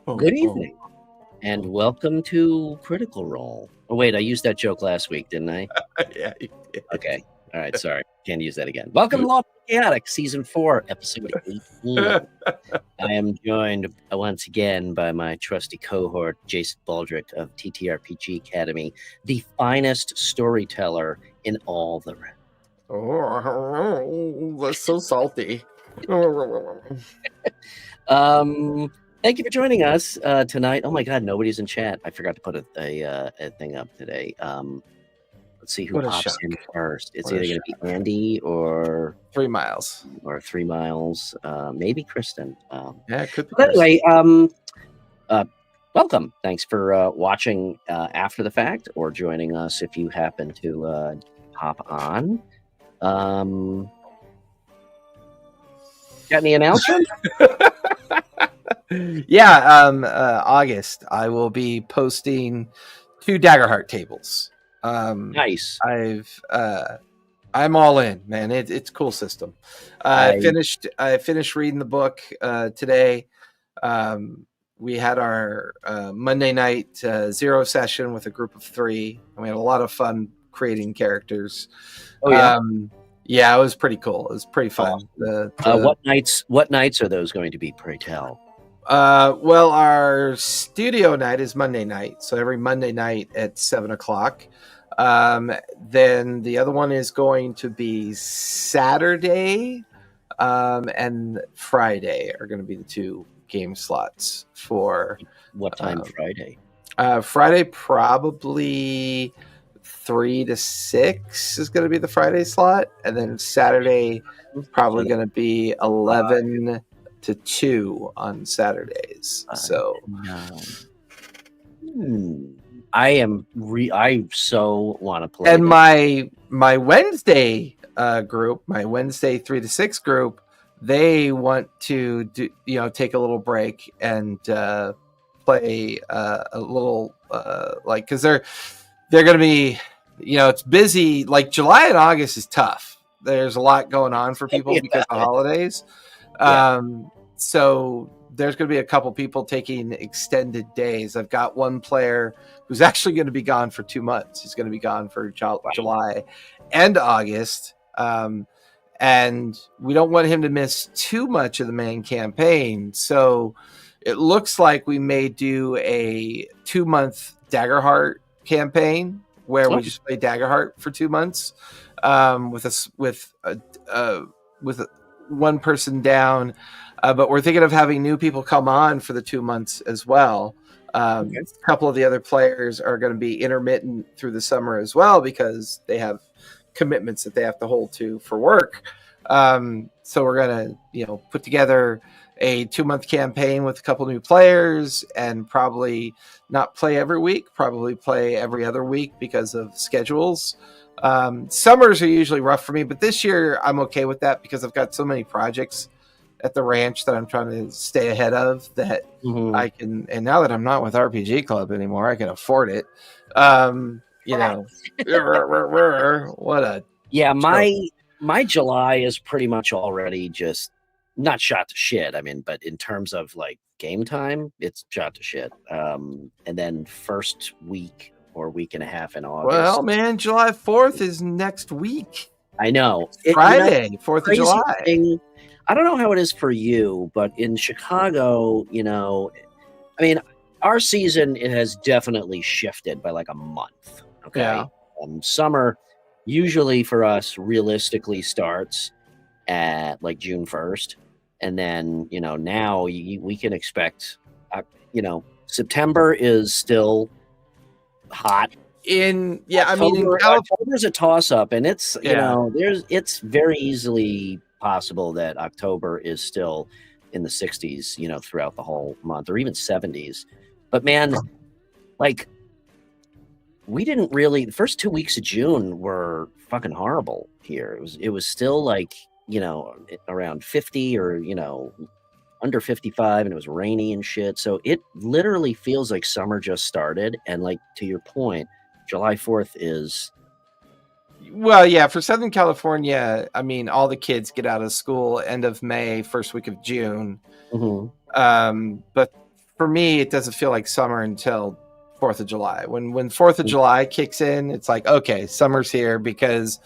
Good evening, and welcome to Critical Role. Oh, wait, I used that joke last week, didn't I? Yeah, you did. Okay. All right, sorry. Can't use that again. Welcome to Lawfully Chaotic, Season 4, Episode 18. I am joined once again by my trusty cohort, Jason Baldrick of TTRPG Academy, the finest storyteller in all the realm. Oh, that's so salty. Thank you for joining us tonight. Oh my God, nobody's in chat. I forgot to put a thing up today. Let's see who What a pops shock. in first. It's What a either going to be Andy or 3 miles. 3 Miles, maybe Kristen. Yeah, it could be. But anyway, welcome. Thanks for watching after the fact or joining us if you happen to hop on. Got any announcements? Yeah, August, I will be posting 2 Daggerheart tables. Nice. I'm all in, man. It's a cool system. I finished reading the book today. We had our Monday night 0 session with a group of 3, and we had a lot of fun creating characters. Oh yeah. Yeah, it was pretty cool. It was pretty fun. What nights are those going to be, pray tell? Well, our studio night is Monday night, so every Monday night at 7:00. Then the other one is going to be Saturday, and Friday are going to be the 2 game slots for. What time Friday? Friday probably 3 to 6 is going to be the Friday slot, and then Saturday probably going to be 11 to 2 on Saturdays. So I so want to play. And my Wednesday group, my Wednesday 3 to 6 group, they want to take a little break and play a little because they're going to be, it's busy. Like July and August is tough. There's a lot going on for people because of holidays. So there's going to be a couple people taking extended days. I've got one player who's actually going to be gone for 2 months. He's going to be gone for July and August. And we don't want him to miss too much of the main campaign. So it looks like we may do a 2-month Daggerheart campaign where we just play Daggerheart for 2 months with one person down. But we're thinking of having new people come on for the 2 months as well. A couple of the other players are going to be intermittent through the summer as well because they have commitments that they have to hold to for work. So we're going to, put together a 2-month campaign with a couple new players and probably not play every week, probably play every other week because of schedules. Summers are usually rough for me, but this year I'm okay with that because I've got so many projects at the ranch that I'm trying to stay ahead of that I can, and now that I'm not with RPG Club anymore, I can afford it. What a my July is pretty much already just not shot to shit. I mean, but in terms of like game time, it's shot to shit. And then first week or week and a half in August. Well, man, July 4th is next week. I know. Friday, 4th of July. I don't know how it is for you, but in Chicago, I mean, our season, it has definitely shifted by like a month. Okay. Yeah. Summer usually for us realistically starts at like June 1st. And then, now we can expect, September is still hot. October's a toss up, and it's, it's very easily possible that October is still in the 60s, throughout the whole month, or even 70s. But man, like, we didn't really, the first 2 weeks of June were fucking horrible here. It was still like, around 50 or, under 55, and it was rainy and shit. So it literally feels like summer just started. And like, to your point, July 4th is. Well, yeah, for Southern California, I mean, all the kids get out of school end of May, first week of June. Mm-hmm. But for me, it doesn't feel like summer until 4th of July. When 4th of July kicks in, it's like, okay, summer's here, because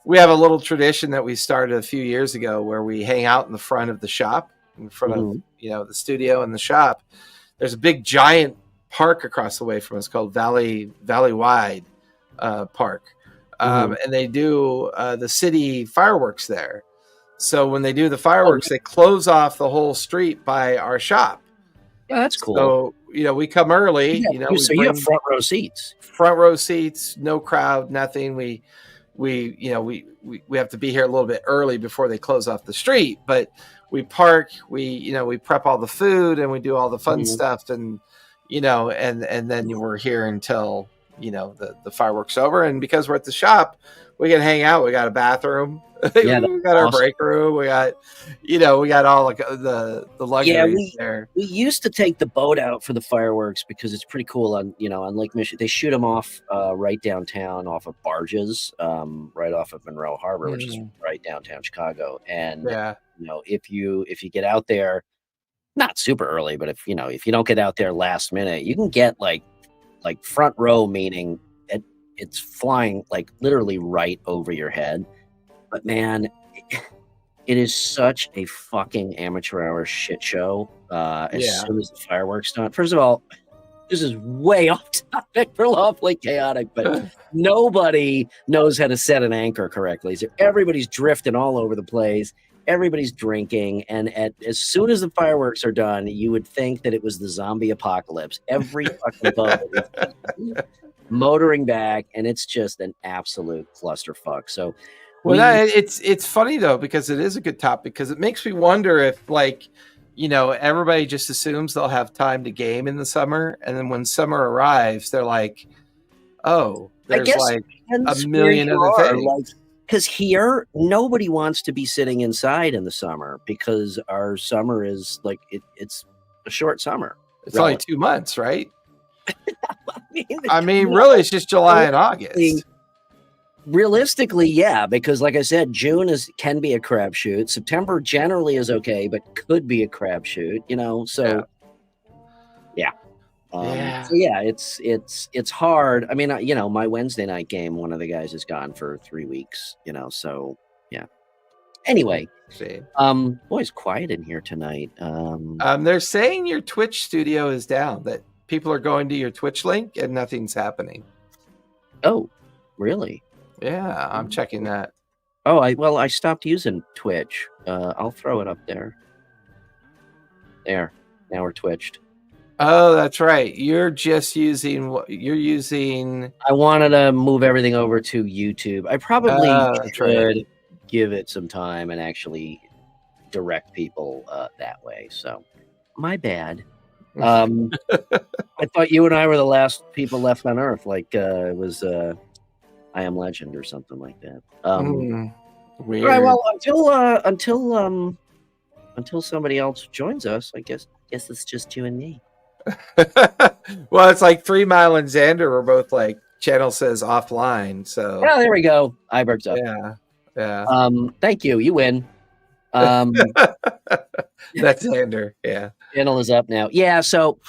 we have a little tradition that we started a few years ago where we hang out in the front of the shop, in front of, the studio and the shop. There's a big giant park across the way from us called Valley Wide Park. And they do the city fireworks there. So when they do the fireworks, they close off the whole street by our shop. Yeah, that's cool. So, we come early. So you have front row seats. Front row seats, no crowd, nothing. We have to be here a little bit early before they close off the street. But we park. We prep all the food and we do all the fun stuff. And and then we're here until the fireworks over. And because we're at the shop, we can hang out. We got a bathroom. Yeah, we got our break room. We got, we got all the luxuries there. We used to take the boat out for the fireworks because it's pretty cool on Lake Michigan. They shoot them off right downtown off of barges, right off of Monroe Harbor, which is right downtown Chicago. And if you get out there, not super early, but if you don't get out there last minute, you can get like front row, meaning it's flying like literally right over your head. But man, it is such a fucking amateur hour shit show. As soon as the fireworks done. First of all, this is way off topic for Lawfully Chaotic, but nobody knows how to set an anchor correctly. So everybody's drifting all over the place. Everybody's drinking, and as soon as the fireworks are done, you would think that it was the zombie apocalypse. Every fucking boat is motoring back, and it's just an absolute clusterfuck. So. It's funny though, because it is a good topic, because it makes me wonder if everybody just assumes they'll have time to game in the summer, and then when summer arrives, they're like, oh, there's like a million other things. Because here, nobody wants to be sitting inside in the summer because our summer is it's a short summer. It's only 2 months, right? I mean, really, it's just July and August. Realistically, yeah, because like I said, June can be a crapshoot. September generally is okay, but could be a crapshoot. So it's hard. I mean, my Wednesday night game, one of the guys is gone for 3 weeks. So yeah. Anyway, boy, it's quiet in here tonight. They're saying your Twitch studio is down. That people are going to your Twitch link and nothing's happening. Oh, really? Yeah, I'm checking that. Oh, I stopped using Twitch. I'll throw it up there. There. Now we're twitched. Oh, that's right. You're just using what you're using. I wanted to move everything over to YouTube. I probably should give it some time and actually direct people that way. So, my bad. I thought you and I were the last people left on Earth. Like it was. I Am Legend or something like that. Weird. Right, well, until somebody else joins us, I guess it's just you and me. Well, it's like 3 Mile and Xander were both like channel says offline. So there we go. Iberg's up. Yeah. Thank you. You win. That's Xander. Yeah. Channel is up now. Yeah. So.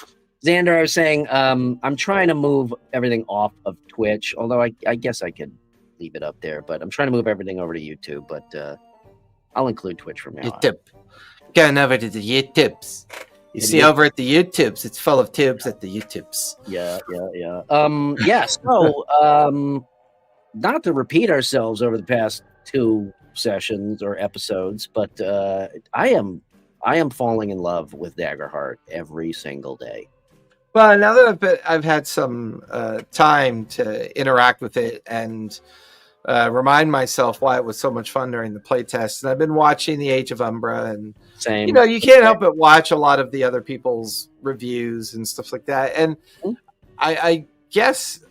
Xander, I was saying, I'm trying to move everything off of Twitch, although I guess I could leave it up there, but I'm trying to move everything over to YouTube, but I'll include Twitch from now on. Going over to the YouTubes. You see over at the YouTubes, it's full of tubes at the YouTubes. Yeah. So, not to repeat ourselves over the past 2 sessions or episodes, but I am falling in love with Daggerheart every single day. Well, now that I've had some time to interact with it and remind myself why it was so much fun during the playtest, and I've been watching The Age of Umbra, and same. You can't help but watch a lot of the other people's reviews and stuff like that. And I guess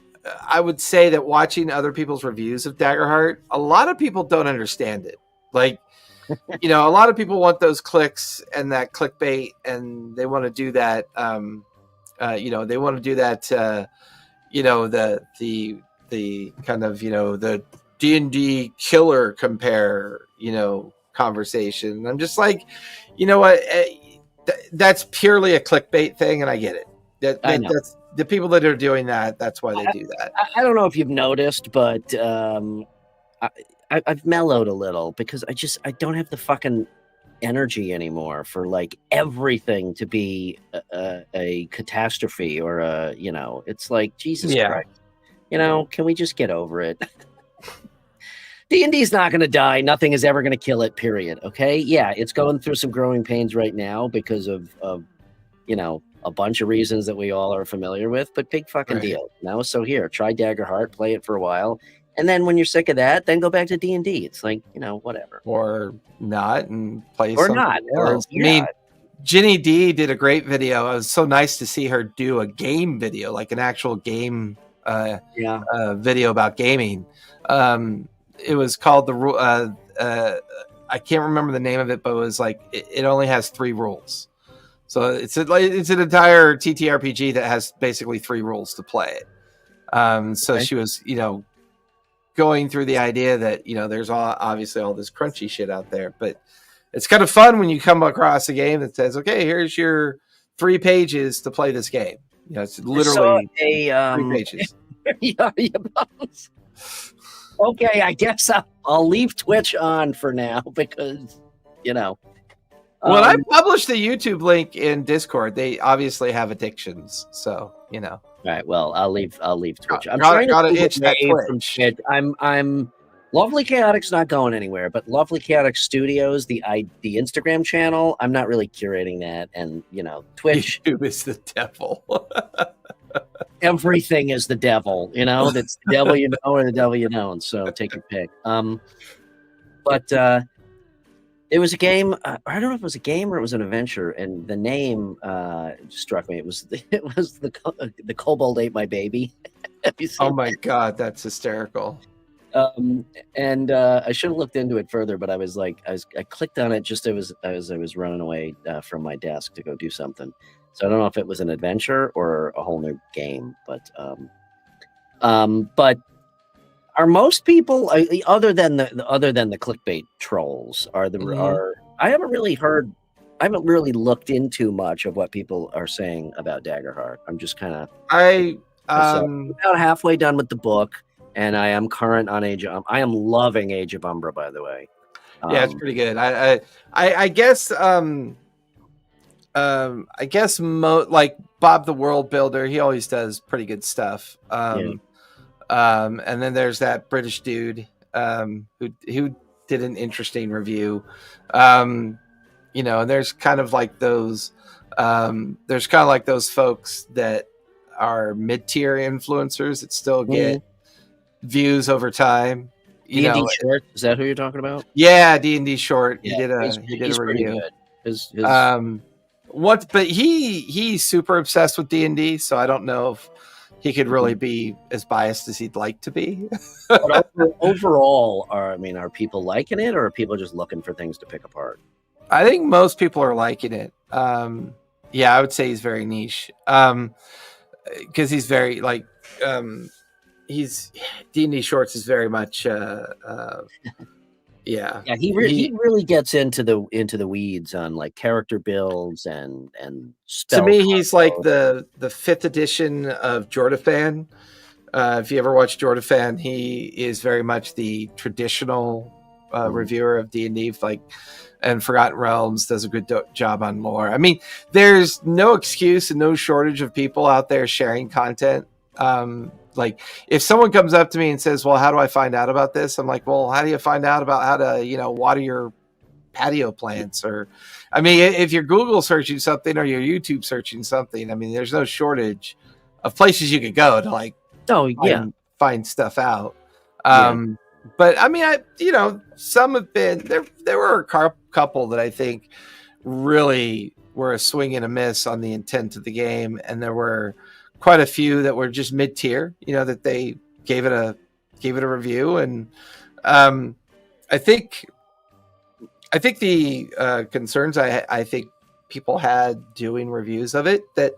I would say that watching other people's reviews of Daggerheart, a lot of people don't understand it. Like, a lot of people want those clicks and that clickbait, and they want to do that. They want to do that. The kind of the D&D killer compare conversation. I'm just like, what? that's purely a clickbait thing, and I get it. I know. That's the people that are doing that. That's why they do that. I don't know if you've noticed, but I've mellowed a little because I don't have the fucking energy anymore for like everything to be a catastrophe or it's like Jesus Christ. Can we just get over it? D&D's not going to die. Nothing is ever going to kill it, period. Okay? Yeah, it's going through some growing pains right now because of a bunch of reasons that we all are familiar with, but big fucking deal. So here, try Daggerheart, play it for a while. And then when you're sick of that, then go back to D&D. It's like, whatever. Or not and play or something not. else. Yeah. I mean, Ginny D did a great video. It was so nice to see her do a game video, like an actual game video about gaming. It was called I can't remember the name of it, but it was like it only has 3 rules. So it's an entire TTRPG that has basically 3 rules to play it. So she was, going through the idea that, there's obviously all this crunchy shit out there, but it's kind of fun when you come across a game that says, okay, here's your 3 pages to play this game. It's literally 3 pages. Okay, I guess I'll leave Twitch on for now because, Well, I published the YouTube link in Discord. They obviously have addictions, so All right. Well, I'll leave Twitch. I'm trying to itch that from Twitch. I'm Lovely Chaotic's not going anywhere, but Lovely Chaotic Studios, the Instagram channel, I'm not really curating that, and Twitch. YouTube is the devil. Everything is the devil. That's the devil or the devil you know. And so take your pick. But it was a game. I don't know if it was a game or it was an adventure, and the name struck me. It was the Kobold Ate My Baby. Oh my god, that's hysterical. And I should have looked into it further, but I clicked on it just as I was running away from my desk to go do something. So I don't know if it was an adventure or a whole new game, but are most people other than the clickbait trolls are I haven't really looked into much of what people are saying about Daggerheart. I'm just kind of about halfway done with the book, and I am current on I am loving Age of Umbra, by the way. Yeah, it's pretty good. I guess like Bob the World Builder, he always does pretty good stuff. And then there's that British dude who did an interesting review. And there's kind of like those folks that are mid-tier influencers that still get views over time. D&D Short, is that who you're talking about? Yeah, D&D Short. Yeah, he did a review. Good. But he's super obsessed with D&D, so I don't know if he could really be as biased as he'd like to be. But overall, are people liking it, or are people just looking for things to pick apart? I think most people are liking it. I would say he's very niche. Because he's very he's D&D Shorts is very much he really gets into the weeds on like character builds and spell. To me, he's like the 5th edition of Jordafan. If you ever watch Jordafan, he is very much the traditional reviewer of D&D, and Forgotten Realms does a good job on lore. I mean, there's no excuse and no shortage of people out there sharing content. Like if someone comes up to me and says, well, how do I find out about this? I'm like, well, how do you find out about how to, water your patio plants? Or, if you're Google searching something or you're YouTube searching something, there's no shortage of places you could go to find stuff out. But some have been there were a couple that I think really were a swing and a miss on the intent of the game. And there were quite a few that were just mid-tier, that they gave it a review. And I think the concerns I think people had doing reviews of it, that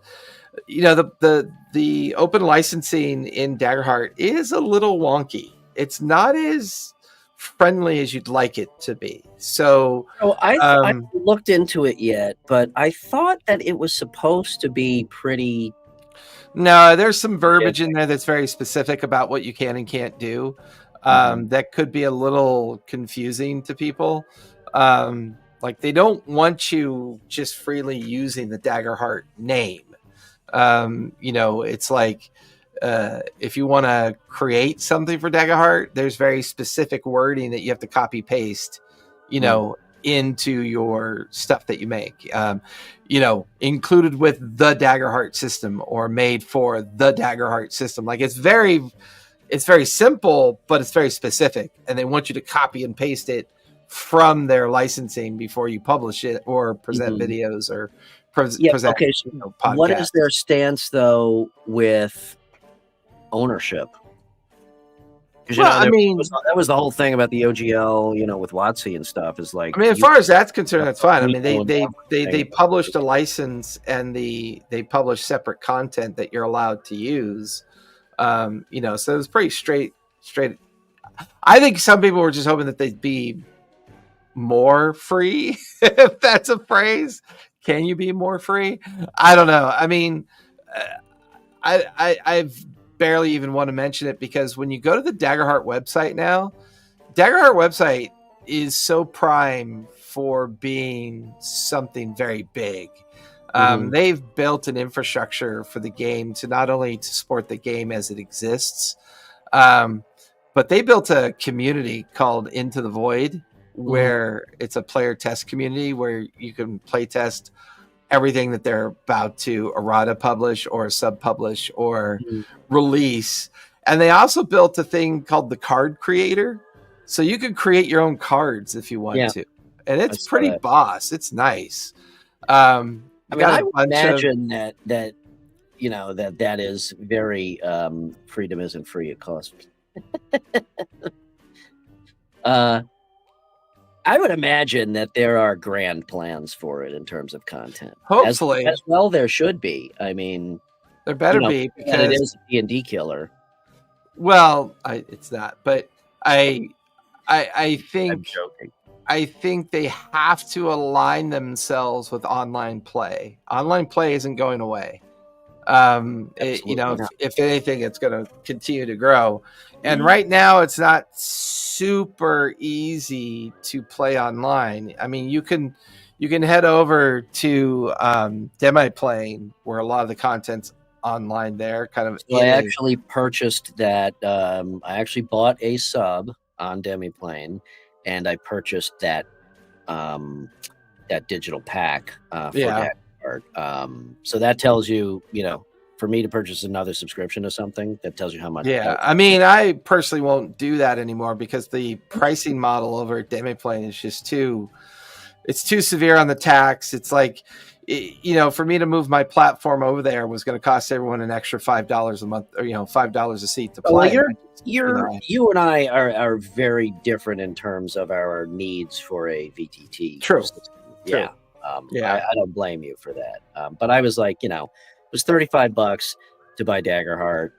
the open licensing in Daggerheart is a little wonky. It's not as friendly as you'd like it to be. So I haven't looked into it yet, but I thought that it was supposed to be pretty. No, there's some verbiage in there that's very specific about what you can and can't do. That could be a little confusing to people. Like they don't want you just freely using the Daggerheart name. It's like if you want to create something for Daggerheart, there's very specific wording that you have to copy paste, into your stuff that you make. Included with the Daggerheart system or made for the Daggerheart system. Like it's very simple, but it's very specific, and they want you to copy and paste it from their licensing before you publish it or present videos or present. Okay, so what is their stance though with ownership? Because that was the whole thing about the OGL, with WotC and stuff. Is like, as far as that's concerned, that's fine. I mean, they published a license and they publish separate content that you're allowed to use. So it was pretty straight. I think some people were just hoping that they'd be more free, if that's a phrase. Can you be more free? I don't know. I mean, I've barely even want to mention it because when you go to the Daggerheart website now, Daggerheart website is so prime for being something very big. They've built an infrastructure for the game to not only to support the game as it exists, but they built a community called Into the Void, where it's a player test community where you can play test everything that they're about to errata publish or sub-publish or release. And they also built a thing called the Card Creator. So you can create your own cards if you want to. And it's pretty boss. It's nice. I would imagine that is very freedom isn't free at cost. I would imagine that there are grand plans for it in terms of content. Hopefully, as well, there should be. I mean, there better be because it is a D&D killer. Well, it's not, but I think I'm joking. I think they have to align themselves with online play. Online play isn't going away. If anything, it's going to continue to grow. And right now, it's not super easy to play online. I mean, you can head over to Demi-Plane, where a lot of the content's online there. So I actually purchased that. I actually bought a sub on Demi-Plane, and I purchased that digital pack for that card. So that tells you, for me to purchase another subscription or something, that tells you how much. Yeah, I mean, I personally won't do that anymore because the pricing model over at Demi-Plane is just too severe on the tax. It's like, for me to move my platform over there was going to cost everyone an extra $5 a month, or $5 a seat to play. Well, you and I are very different in terms of our needs for a VTT. True. System. Yeah. I don't blame you for that. But I was like, it was $35 to buy Daggerheart.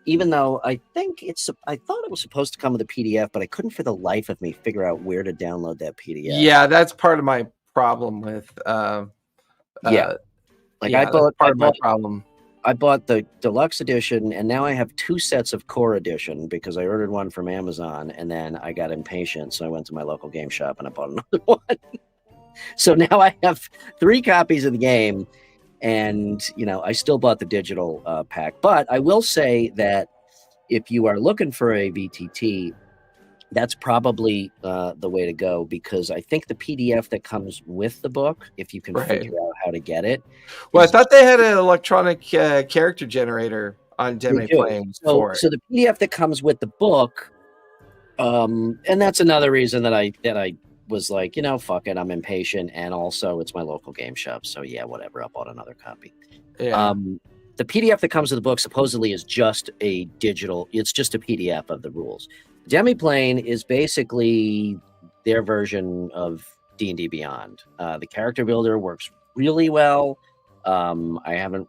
Even though I thought it was supposed to come with a PDF, but I couldn't for the life of me figure out where to download that PDF. Yeah, that's part of my problem with. I bought the deluxe edition, and now I have 2 sets of core edition because I ordered one from Amazon, and then I got impatient, so I went to my local game shop and I bought another one. So now I have 3 copies of the game. And, I still bought the digital pack. But I will say that if you are looking for a VTT, that's probably the way to go, because I think the PDF that comes with the book, if you can figure out how to get it. Well, I thought they had an electronic character generator on Demi-Plane for it. So the PDF that comes with the book, and that's another reason that I was like, fuck it, I'm impatient, and also it's my local game shop, so yeah, whatever, I bought another copy. The PDF that comes with the book supposedly is just it's just a PDF of the rules. Demi-Plane is basically their version of D&D Beyond. The character builder works really well. I haven't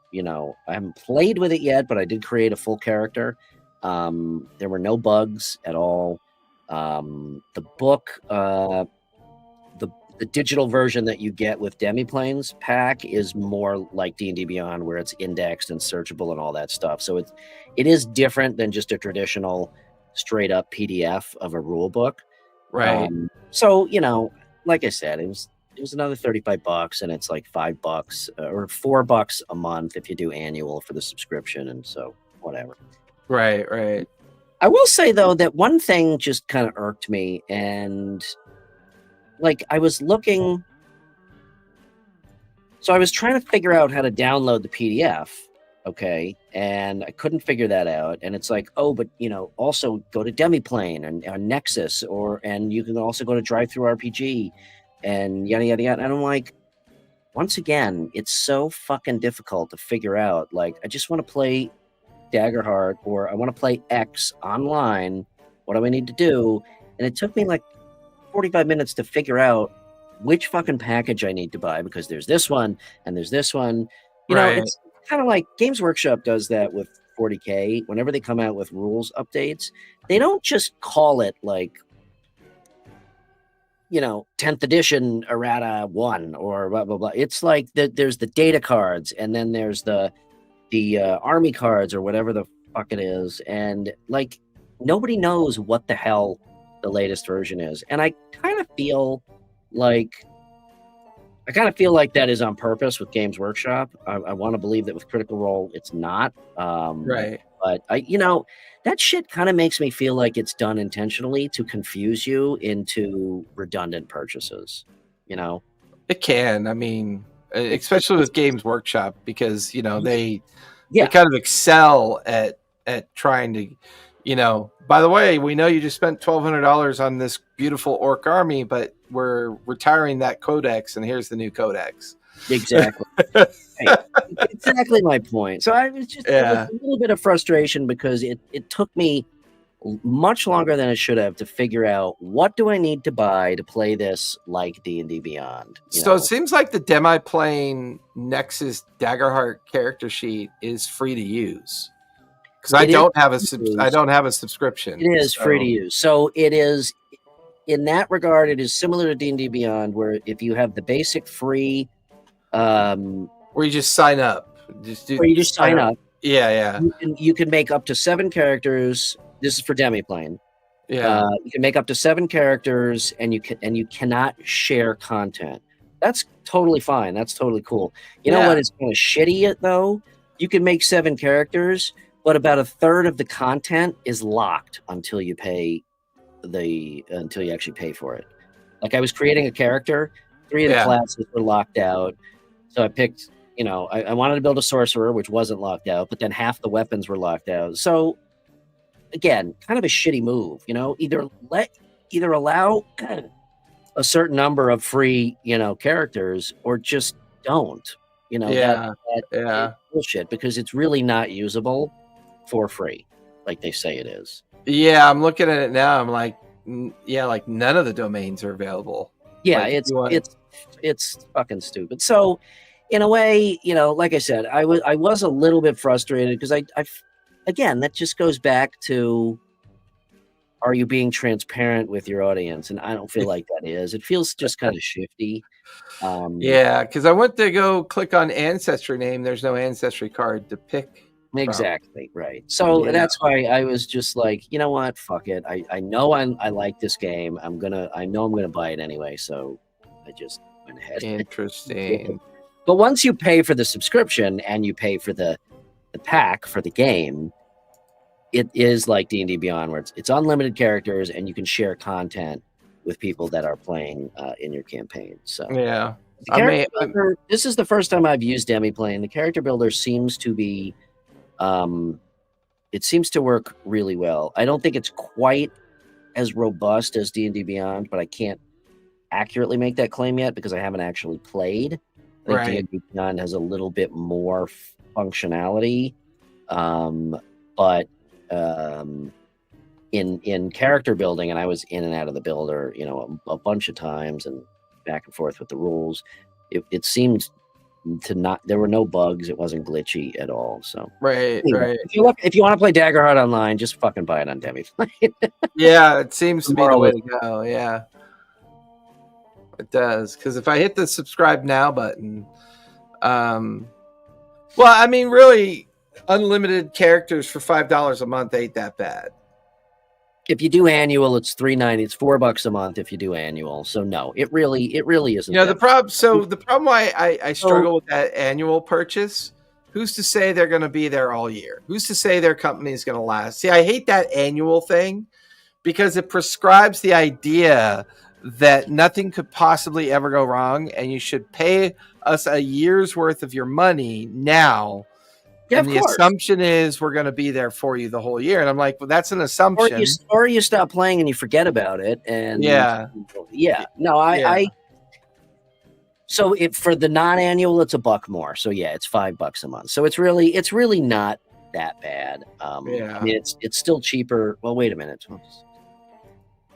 played with it yet, but I did create a full character. There were no bugs at all. The book, the digital version that you get with Demiplanes pack is more like D&D Beyond, where it's indexed and searchable and all that stuff. So it is different than just a traditional straight up PDF of a rule book. Right. So, like I said, it was another $35, and it's like $5 or $4 a month if you do annual for the subscription. And so whatever. Right. I will say though, that one thing just kind of irked me, and like I was looking, so I was trying to figure out how to download the PDF. Okay. And I couldn't figure that out. And it's like, oh, but also go to Demiplane and Nexus, and you can also go to Drive-Thru RPG and yada, yada, yada. And I'm like, once again, it's so fucking difficult to figure out. Like, I just want to play Daggerheart, or I want to play X online. What do I need to do? And it took me like 45 minutes to figure out which fucking package I need to buy, because there's this one and there's this one. It's kind of like Games Workshop does that with 40K. Whenever they come out with rules updates, they don't just call it like, 10th edition errata 1 or blah, blah, blah. It's like there's the data cards, and then there's the army cards or whatever the fuck it is. And like, nobody knows what the hell the latest version is. And I kind of feel like that is on purpose with Games Workshop. I want to believe that with Critical Role, it's not. Right. But that shit kind of makes me feel like it's done intentionally to confuse you into redundant purchases. It can. I mean, especially with Games Workshop, because they kind of excel at trying to. By the way, we know you just spent $1,200 on this beautiful orc army, but we're retiring that codex, and here's the new codex. Exactly. Exactly my point. So I was just there was a little bit of frustration, because it took me much longer than it should have to figure out what do I need to buy to play this like D&D Beyond. So it seems like the Demiplane Nexus Daggerheart character sheet is free to use. Because I don't have a subscription. It is free to use. So it is, in that regard, it is similar to D&D Beyond, where if you have the basic free, where you just sign up, sign up. Yeah. You can make up to 7 characters. This is for Demiplane. Yeah. You can make up to 7 characters, and you cannot share content. That's totally fine. That's totally cool. You know what is kind of shitty though? You can make 7 characters, but about a third of the content is locked until you actually pay for it. Like, I was creating a character, 3 of the classes were locked out. So I picked, I wanted to build a sorcerer, which wasn't locked out, but then half the weapons were locked out. So again, kind of a shitty move, either allow a certain number of free, characters, or just don't, that bullshit, because it's really not usable for free, like they say it is. Yeah, I'm looking at it now. I'm like, like none of the domains are available. Yeah, it's fucking stupid. So, in a way, like I said, I was a little bit frustrated, because I again, that just goes back to, are you being transparent with your audience? And I don't feel like that is. It feels just kind of shifty. Because I went to go click on ancestry name. There's no ancestry card to pick. Exactly, right. So that's why I was just like, you know what, fuck it. I know I like this game. I know I'm gonna buy it anyway. So I just went ahead. Interesting. But once you pay for the subscription and you pay for the pack for the game, it is like D&D Beyond, where it's unlimited characters, and you can share content with people that are playing in your campaign. So this is the first time I've used Demiplane. The character builder seems to be. It seems to work really well. I don't think it's quite as robust as D&D Beyond, but I can't accurately make that claim yet, because I haven't actually played. I think D&D Beyond has a little bit more functionality, but in character building, and I was in and out of the builder, a bunch of times, and back and forth with the rules. It seemed there were no bugs. It wasn't glitchy at all. So right. if you want to play Daggerheart online, just fucking buy it on Demiplane. Yeah, it seems to be the way Moral to go. Yeah, it does. Because if I hit the subscribe now button, well, I mean, really, unlimited characters for $5 a month ain't that bad. If you do annual, it's $3.90. It's $4 a month if you do annual. So no, it really isn't. You know, the problem why I struggle with that annual purchase. Who's to say they're going to be there all year? Who's to say their company is going to last? See, I hate that annual thing because it prescribes the idea that nothing could possibly ever go wrong, and you should pay us a year's worth of your money now. Yeah, and the assumption is we're going to be there for you the whole year. And I'm like, well, that's an assumption. Or you stop playing and you forget about it. And no, I so for the non-annual, it's $1 more. So yeah, it's $5 a month. So it's really not that bad. I mean, it's still cheaper. Well, wait a minute.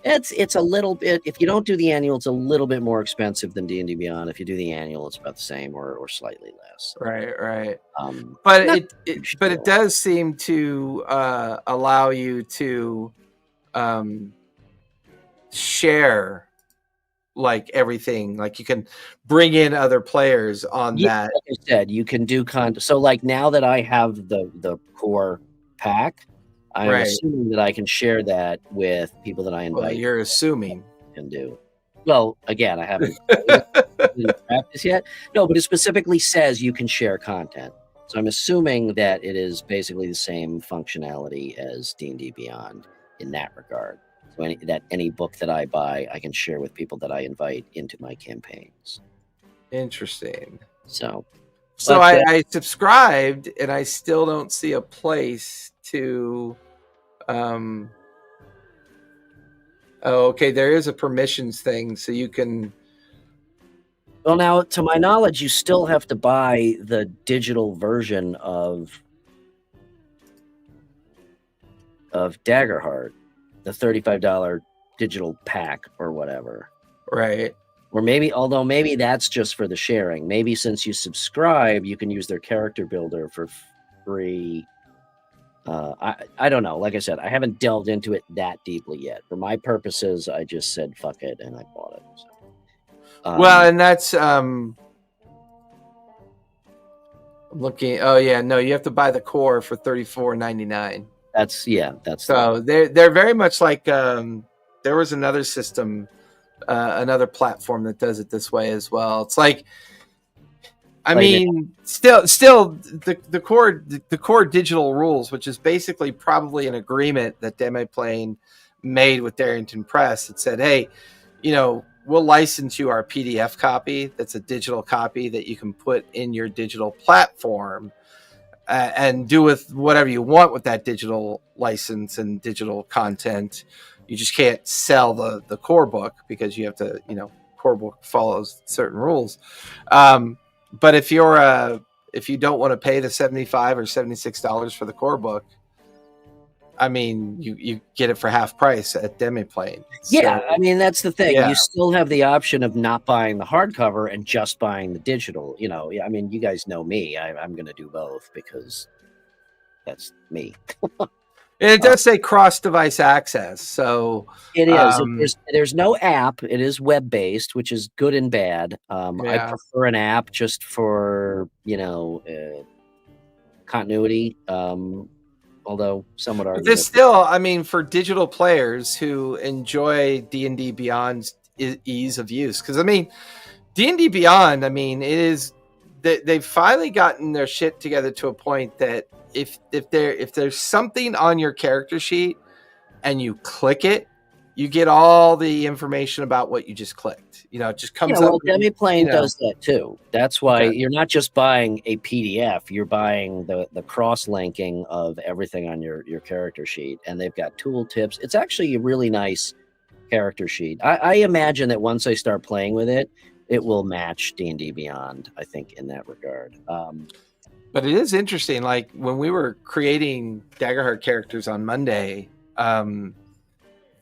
It's a little bit, if you don't do the annual, it's a little bit more expensive than D&D Beyond. If you do the annual, it's about the same or slightly less. Right. But it does seem to allow you to share like everything. Like you can bring in other players on that. Like I said, you can do so like now that I have the core pack, I'm assuming that I can share that with people that I invite. Well, you're assuming. Can do. Well, again, I haven't practiced yet. No, but it specifically says you can share content. So I'm assuming that it is basically the same functionality as D&D Beyond in that regard. So any book that I buy, I can share with people that I invite into my campaigns. Interesting. So I subscribed, and I still don't see a place to okay, there is a permissions thing, so you can. Well, now, to my knowledge, you still have to buy the digital version of Daggerheart, the $35 digital pack or whatever. Right. Or maybe that's just for the sharing. Maybe since you subscribe, you can use their character builder for free. I don't know. Like I said, I haven't delved into it that deeply yet. For my purposes, I just said fuck it and I bought it. So, well, and that's I'm looking. Oh yeah, no, you have to buy the core for $34.99. That's so they're very much like there was another system, another platform that does it this way as well. It's like. I mean, still, the core digital rules, which is basically probably an agreement that Demiplane made with Darrington Press. It said, "Hey, we'll license you our PDF copy. That's a digital copy that you can put in your digital platform and do with whatever you want with that digital license and digital content. You just can't sell the core book because you have to, core book follows certain rules." But if you don't want to pay the $75 or $76 for the core book, I mean, you get it for half price at Demiplane. Yeah, so, I mean, that's the thing. Yeah. You still have the option of not buying the hardcover and just buying the digital. I mean, you guys know me. I'm going to do both because that's me. And it does say cross-device access, so it is. There's no app. It is web-based, which is good and bad. I prefer an app just for continuity. Although some would argue, this still, I mean, for digital players who enjoy D&D Beyond's ease of use, because I mean, D&D Beyond, I mean, it is they've finally gotten their shit together to a point that. If there's something on your character sheet and you click it, you get all the information about what you just clicked. It just comes up. Demiplane does that too. That's why you're not just buying a PDF, you're buying the cross-linking of everything on your character sheet. And they've got tool tips. It's actually a really nice character sheet. I imagine that once I start playing with it, it will match D&D Beyond, I think, in that regard. But it is interesting. Like when we were creating Daggerheart characters on Monday,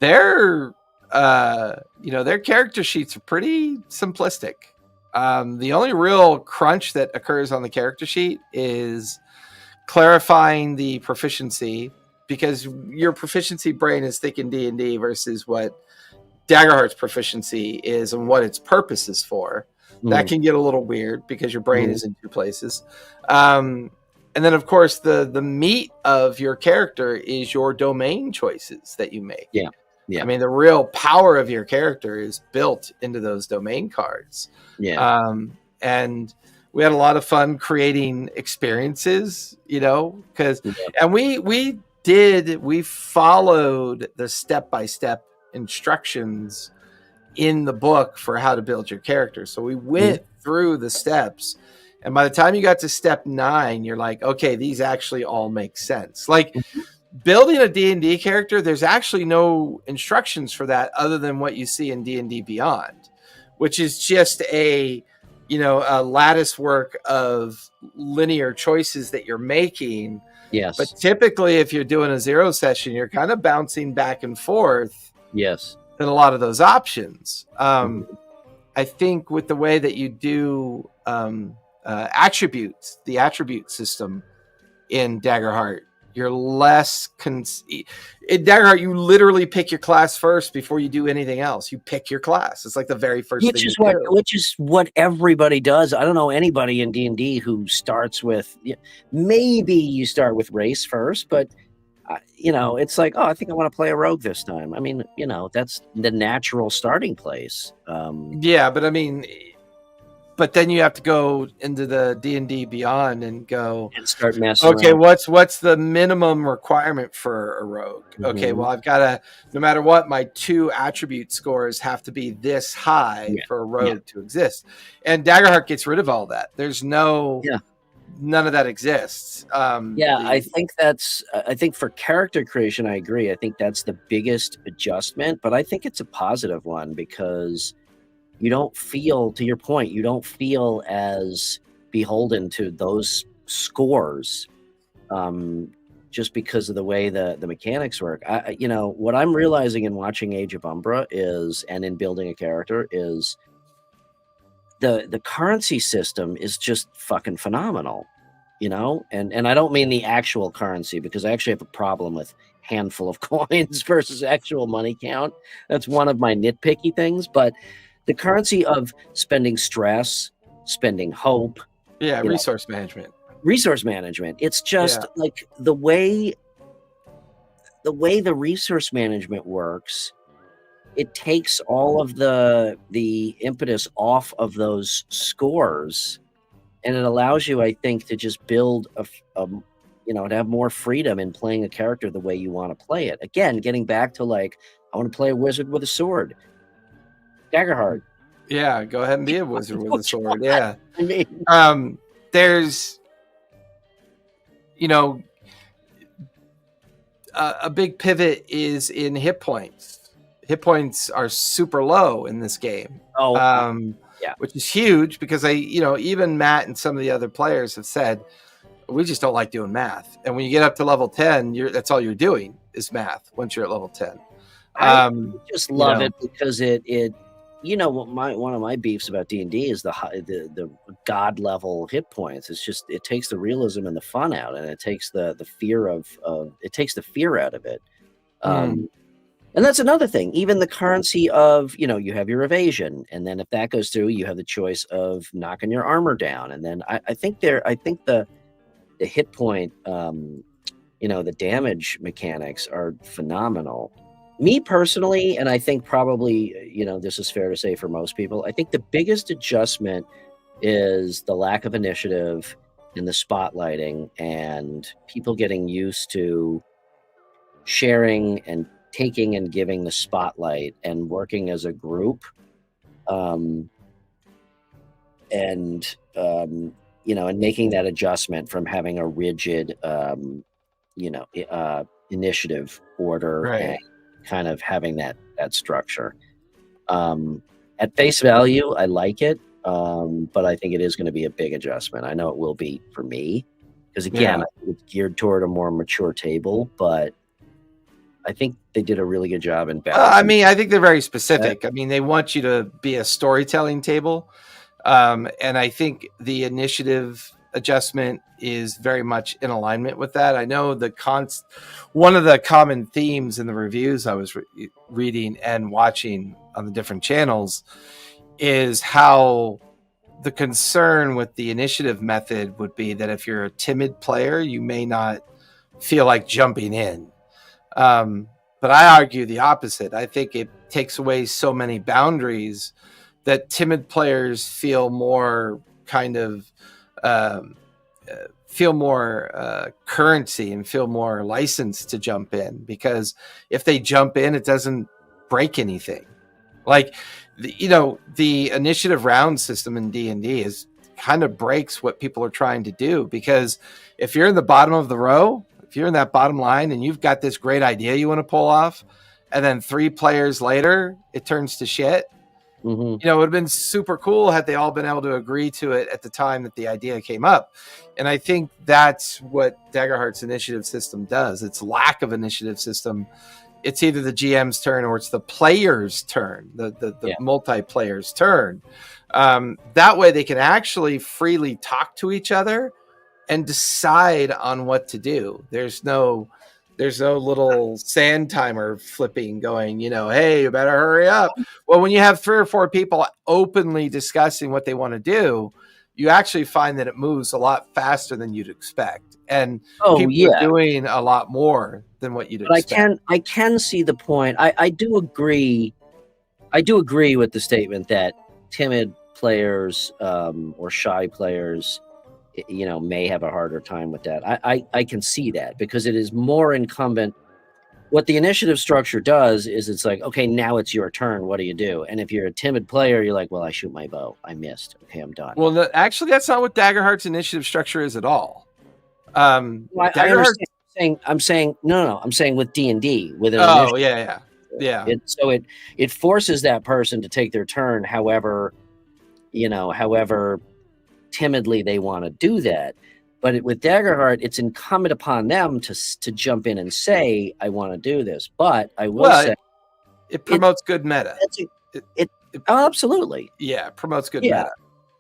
their character sheets are pretty simplistic. The only real crunch that occurs on the character sheet is clarifying the proficiency, because your proficiency brain is thick in D&D versus what Daggerheart's proficiency is and what its purpose is for. That can get a little weird because your brain is in two places. And then, of course, the meat of your character is your domain choices that you make. Yeah. Yeah. I mean, the real power of your character is built into those domain cards. Yeah. And we had a lot of fun creating experiences, you know, and we followed the step-by-step instructions in the book for how to build your character. So we went through the steps, and by the time you got to step 9, you're like, okay, these actually all make sense. Like building a D&D character, there's actually no instructions for that other than what you see in D&D Beyond, which is just a lattice work of linear choices that you're making. Yes. But typically, if you're doing a 0 session, you're kind of bouncing back and forth. Yes. In a lot of those options. I think with the way that you do attributes, the attribute system in Daggerheart, you're less in Daggerheart, you literally pick your class first before you do anything else. You pick your class. It's like the very first thing you do. Which is what everybody does. I don't know anybody in D&D who starts with, maybe you start with race first, but it's like, oh, I think I want to play a rogue this time. I mean, that's the natural starting place. Yeah, but I mean, but then you have to go into the D&D Beyond and start messing. Okay, what's the minimum requirement for a rogue? Okay, well, I've got to, no matter what, my 2 attribute scores have to be this high for a rogue to exist. And Daggerheart gets rid of all that. There's none of that exists. I think for character creation, I agree. I think that's the biggest adjustment, but I think it's a positive one because you don't feel, to your point, you don't feel as beholden to those scores just because of the way the mechanics work. What I'm realizing in watching Age of Umbra and in building a character is the currency system is just fucking phenomenal, and I don't mean the actual currency, because I actually have a problem with handful of coins versus actual money count. That's one of my nitpicky things, but the currency of spending stress, spending hope. Yeah. Resource management. It's just like the way the resource management works, it takes all of the impetus off of those scores, and it allows you, I think, to just build to have more freedom in playing a character the way you want to play it. Again, getting back to I want to play a wizard with a sword. Daggerheart. Yeah, go ahead and be a wizard with a sword. Yeah. I mean, there's a big pivot is in hit points. Hit points are super low in this game. Which is huge because even Matt and some of the other players have said, we just don't like doing math. And when you get up to level 10, that's all you're doing is math once you're at level 10. I just love it because it one of my beefs about D&D is the god level hit points. It's just, it takes the realism and the fun out, and it takes the fear out of it. And that's another thing. Even the currency of, you have your evasion, and then if that goes through, you have the choice of knocking your armor down. And then I think the hit point, the damage mechanics are phenomenal. Me personally, and I think probably, this is fair to say for most people, I think the biggest adjustment is the lack of initiative in the spotlighting and people getting used to sharing and taking and giving the spotlight and working as a group. And making that adjustment from having a rigid, initiative order, right, and kind of having that structure. At face value, I like it, but I think it is going to be a big adjustment. I know it will be for me because, again, it's geared toward a more mature table, but I think they did a really good job in balancing. I think they're very specific. I mean, they want you to be a storytelling table. And I think the initiative adjustment is very much in alignment with that. I know one of the common themes in the reviews I was reading and watching on the different channels is how the concern with the initiative method would be that if you're a timid player, you may not feel like jumping in. But I argue the opposite. I think it takes away so many boundaries that timid players feel more kind of currency and feel more licensed to jump in, because if they jump in, it doesn't break anything. Like, the initiative round system in D&D is kind of breaks what people are trying to do, because if you're in the bottom of the row, if you're in that bottom line and you've got this great idea you want to pull off, and then 3 players later it turns to shit, it would have been super cool had they all been able to agree to it at the time that the idea came up. And I think that's what Daggerheart's initiative system does. Its lack of initiative system, it's either the GM's turn or it's the player's turn, the multiplayer's turn. That way they can actually freely talk to each other and decide on what to do. There's no little sand timer flipping going, hey, you better hurry up. Well, when you have 3 or 4 people openly discussing what they want to do, you actually find that it moves a lot faster than you'd expect. And people are doing a lot more than what you'd expect. I can see the point. I do agree. I do agree with the statement that timid players or shy players, may have a harder time with that. I can see that, because it is more incumbent. What the initiative structure does is it's like, okay, now it's your turn. What do you do? And if you're a timid player, you're like, well, I shoot my bow. I missed. Okay, I'm done. Well, actually, that's not what Daggerheart's initiative structure is at all. I understand. I'm saying no. I'm saying with D&D, with an initiative. Yeah. It forces that person to take their turn, however timidly they want to do that. But with Daggerheart, it's incumbent upon them to jump in and say, I want to do this. But I will say it promotes good meta. Absolutely. Yeah, it promotes good meta.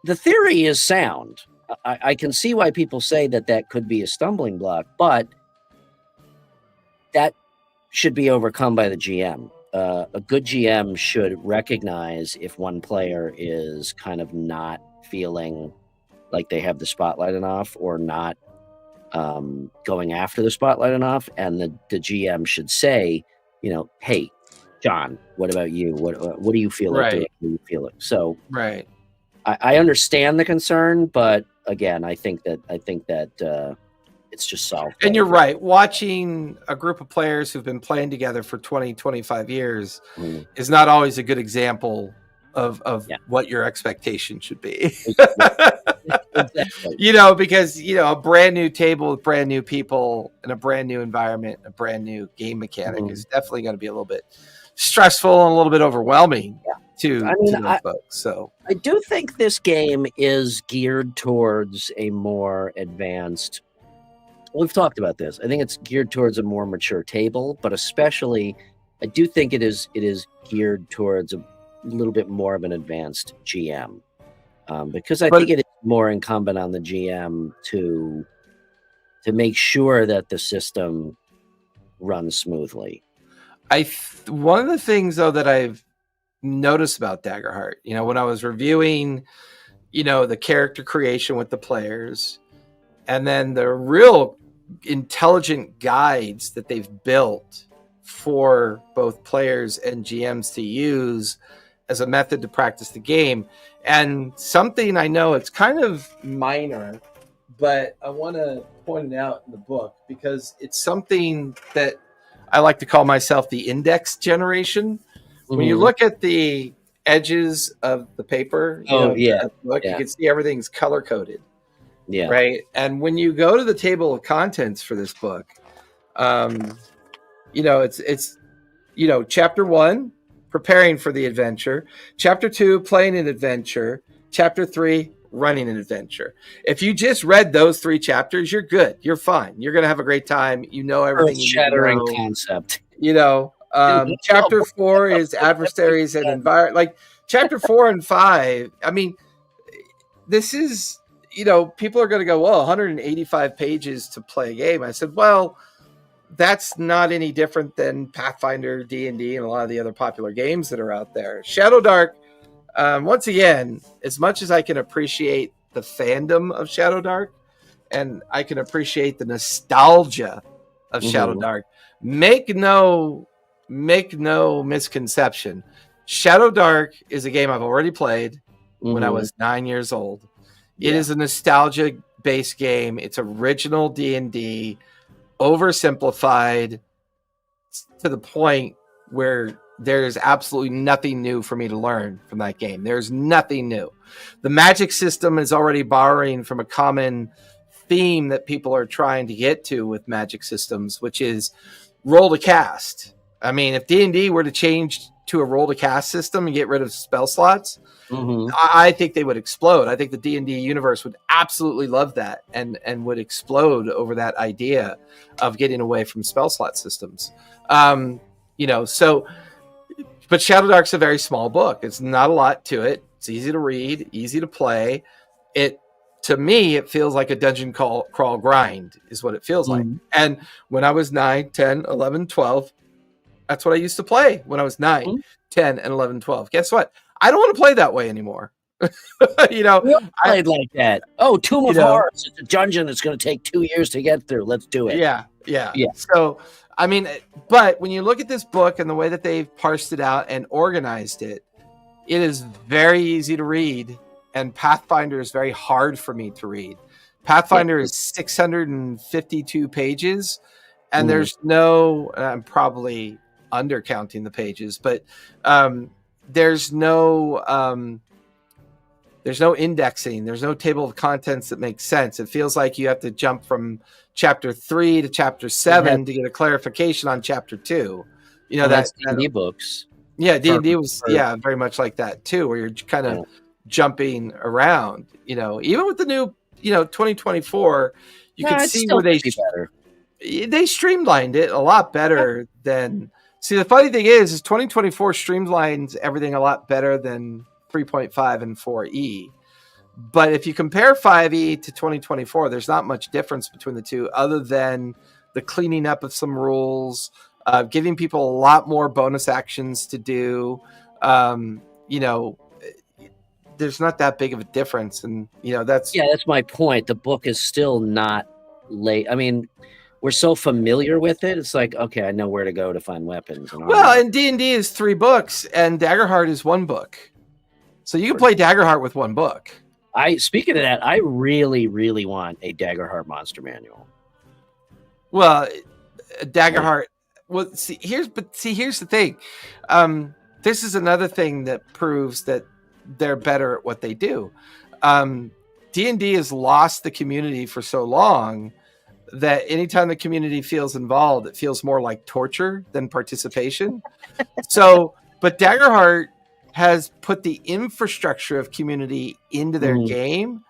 The theory is sound. I can see why people say that could be a stumbling block, but that should be overcome by the GM. A good GM should recognize if one player is kind of not feeling like they have the spotlight enough, or not going after the spotlight enough, and the GM should say, hey, John, what about you? What do you feel like doing? What do you feel like? So I understand the concern, but again, I think that it's just solved. And you're right. Watching a group of players who've been playing together for 20, 25 years is not always a good example of what your expectation should be. Exactly. Because a brand new table with brand new people in a brand new environment, a brand new game mechanic is definitely going to be a little bit stressful and a little bit overwhelming to those folks. So I do think this game is geared towards a more advanced. We've talked about this. I think it's geared towards a more mature table, but especially I do think it is geared towards a little bit more of an advanced GM. Because I think it is more incumbent on the GM to make sure that the system runs smoothly. One of the things, though, that I've noticed about Daggerheart, when I was reviewing, the character creation with the players, and then the real intelligent guides that they've built for both players and GMs to use as a method to practice the game. And something I know it's kind of minor, but I want to point it out in the book because it's something that I like to call myself the index generation. Mm-hmm. When you look at the edges of the paper, you can see everything's color coded. Yeah. Right. And when you go to the table of contents for this book, it's chapter 1, preparing for the adventure, chapter 2, playing an adventure, chapter 3, running an adventure. If you just read those 3 chapters, you're good. You're fine. You're going to have a great time. Everything. Shattering concept. Chapter 4 is adversaries and environment. Like chapter 4 and 5. I mean, this is, people are going to go, well, 185 pages to play a game. I said, well, that's not any different than Pathfinder, D&D, and a lot of the other popular games that are out there. Shadow Dark, once again, as much as I can appreciate the fandom of Shadow Dark, and I can appreciate the nostalgia of Shadow Dark, make no misconception. Shadow Dark is a game I've already played when I was 9 years old. It is a nostalgia-based game. It's original D&D, oversimplified to the point where there's absolutely nothing new for me to learn from that game. There's nothing new. The magic system is already borrowing from a common theme that people are trying to get to with magic systems, which is roll to cast. I mean, if D&D were to change to a roll to cast system and get rid of spell slots, I think they would explode. I think the D&D universe would absolutely love that and would explode over that idea of getting away from spell slot systems. But Shadow Dark's a very small book. It's not a lot to it. It's easy to read, easy to play. To me, it feels like a dungeon crawl grind is what it feels like. And when I was 9, 10, 11, 12, that's what I used to play when I was 9, 10, and 11, 12. Guess what? I don't want to play that way anymore. Played like that. Oh, Tomb of Horrors. It's a dungeon that's going to take 2 years to get through. Let's do it. Yeah. So, I mean, but when you look at this book and the way that they've parsed it out and organized it, it is very easy to read. And Pathfinder is very hard for me to read. Pathfinder is 652 pages, and there's no, I'm probably undercounting the pages, but there's no indexing. There's no table of contents that makes sense. It feels like you have to jump from chapter 3 to chapter 7 to get a clarification on chapter 2. That's D&D books. Yeah, D&D was very much like that too, where you're kind of jumping around. Even with the new 2024, you can see where they streamlined it a lot better than. See, the funny thing is 2024 streamlines everything a lot better than 3.5 and 4E. But if you compare 5E to 2024, there's not much difference between the two other than the cleaning up of some rules, giving people a lot more bonus actions to do. There's not that big of a difference. And, that's my point. The book is still not late. I mean, we're so familiar with it. It's like, okay, I know where to go to find weapons. And D&D is 3 books and Daggerheart is 1 book. So you can play Daggerheart with 1 book. Speaking of that, I really, really want a Daggerheart monster manual. Well, Daggerheart. Well, here's the thing. This is another thing that proves that they're better at what they do. D&D has lost the community for so long that anytime the community feels involved, it feels more like torture than participation. But Daggerheart has put the infrastructure of community into their game.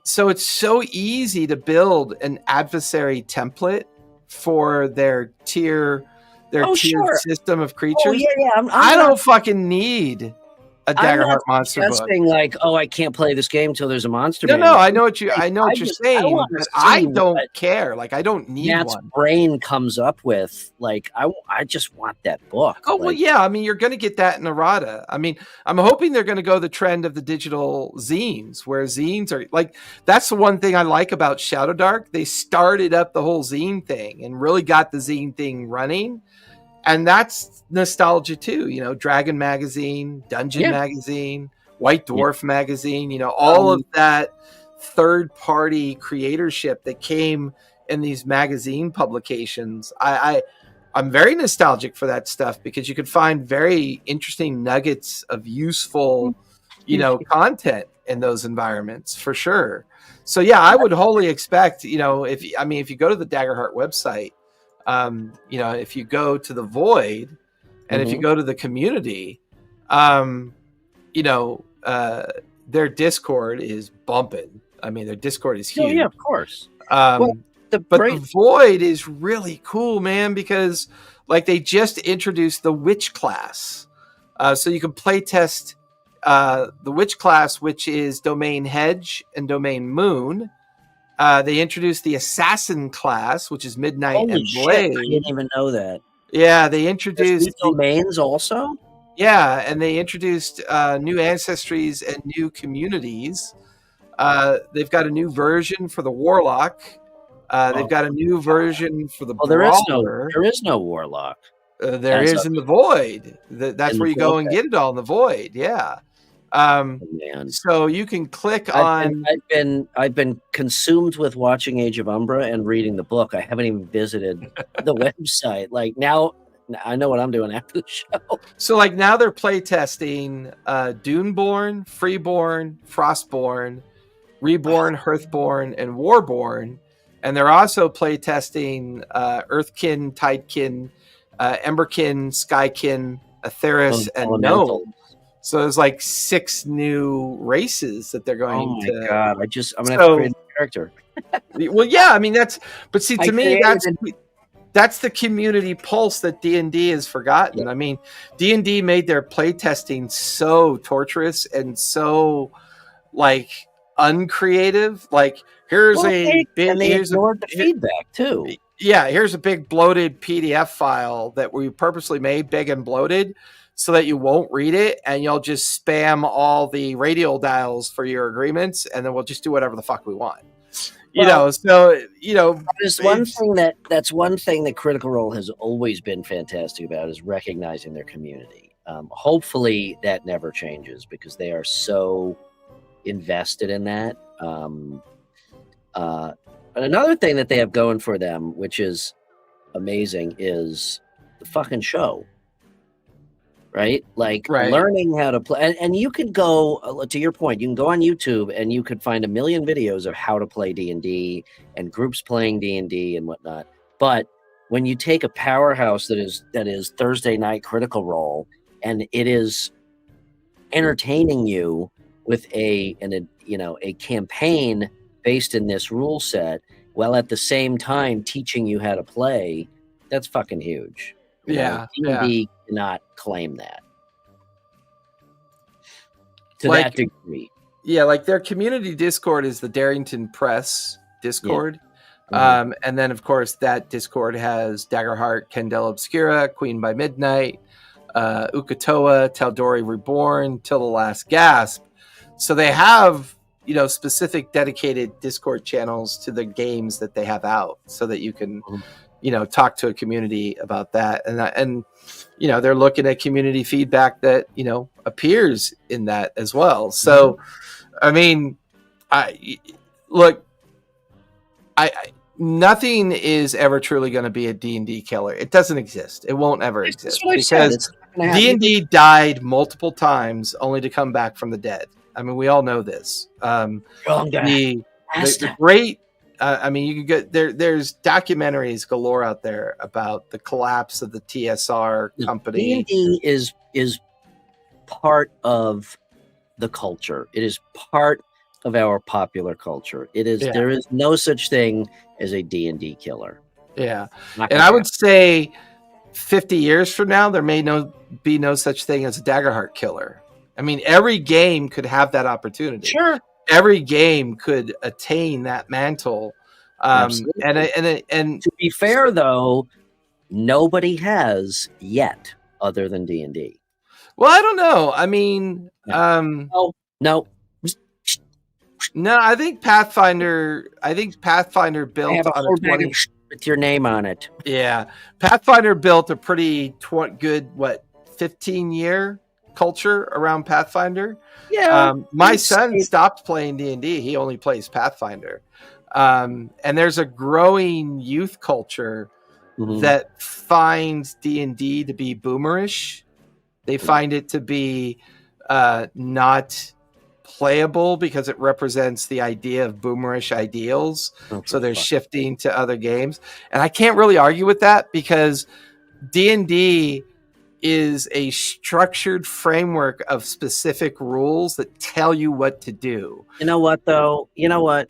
So it's so easy to build an adversary template for their tier system of creatures. I don't fucking need a Daggerheart monster book. Like, I can't play this game until there's a monster. No, I know what you're saying. I don't care. Like, I don't need Matt's one. Brain comes up with like, I just want that book. I mean, you're going to get that in errata. I mean, I'm hoping they're going to go the trend of the digital zines, where zines are like, that's the one thing I like about Shadow Dark. They started up the whole zine thing and really got the zine thing running. And that's nostalgia too, Dragon Magazine, Dungeon Magazine, White Dwarf Magazine, all of that third-party creatorship that came in these magazine publications. I'm very nostalgic for that stuff because you could find very interesting nuggets of useful, content in those environments for sure. So I would wholly expect, if you go to the Daggerheart website, if you go to the Void and if you go to the community, their Discord is bumping. I mean, their Discord is huge. Oh, yeah, of course. The Void is really cool, man, because like they just introduced the Witch class. So you can play test the witch class, which is Domain Hedge and Domain Moon. They introduced the assassin class, which is Midnight Holy and shit! Blade. I didn't even know that. Yeah, they introduced domains also. Yeah, and they introduced new ancestries and new communities. They've got a new version for the Warlock. They've got a new version for the Brawler. There is no Warlock. There is in the Void. That's where you go and get it all in the Void. Yeah. Man. So you can click on. I've been consumed with watching Age of Umbra and reading the book. I haven't even visited the website. Like now, I know what I'm doing after the show. So like now they're playtesting Duneborn, Freeborn, Frostborn, Reborn, Hearthborn, and Warborn, and they're also playtesting Earthkin, Tidekin, Emberkin, Skykin, Aetheris, and Gnome. So there's like 6 new races that they're going to. Oh my god! I'm gonna have to create a character. Well, yeah, I mean but see, to me, that's the community pulse that D&D has forgotten. Yeah. I mean, D&D made their playtesting so torturous and so like uncreative. Like here's the feedback too. Yeah, here's a big bloated PDF file that we purposely made big and bloated so that you won't read it and you'll just spam all the radial dials for your agreements and then we'll just do whatever the fuck we want. That's one thing that Critical Role has always been fantastic about is recognizing their community. Hopefully that never changes because they are so invested in that. And another thing that they have going for them, which is amazing, is the fucking show. Right? Learning how to play. And you could go, to your point, you can go on YouTube and you could find a million videos of how to play D&D and groups playing D&D and whatnot. But when you take a powerhouse that is Thursday Night Critical Role and it is entertaining you with a campaign based in this rule set, while at the same time teaching you how to play, that's fucking huge. D&D cannot claim that to that degree. Yeah, like their community Discord is the Darrington Press Discord. Yeah. And then, of course, that Discord has Daggerheart, Candela Obscura, Queen by Midnight, Ukatoa, Tal'Dorei Reborn, Till the Last Gasp. So they have, specific dedicated Discord channels to the games that they have out so that you can, talk to a community about that. And they're looking at community feedback that, appears in that as well. So, I mean, nothing is ever truly going to be a D&D killer. It doesn't exist. It won't ever exist because D&D died multiple times only to come back from the dead. I mean, we all know this. The great, you can get there's documentaries galore out there about the collapse of the TSR company. D&D is part of the culture. It is part of our popular culture. It is. Yeah. There is no such thing as a D&D killer. Yeah, and I would say 50 years from now, there may be no such thing as a Daggerheart killer. I mean, every game could have that opportunity. Sure, every game could attain that mantle. And to be fair, though, nobody has yet, other than D&D. Well, I don't know. I mean, no. I think Pathfinder built on a 20 with your name on it. Yeah, Pathfinder built a pretty good 15-year culture around Pathfinder. Yeah, my son stopped playing D&D. He only plays Pathfinder. And there's a growing youth culture that finds D&D to be boomerish. They find it to be not playable because it represents the idea of boomerish ideals. So they're shifting to other games. And I can't really argue with that because D&D is a structured framework of specific rules that tell you what to do. You know what, though? You know what?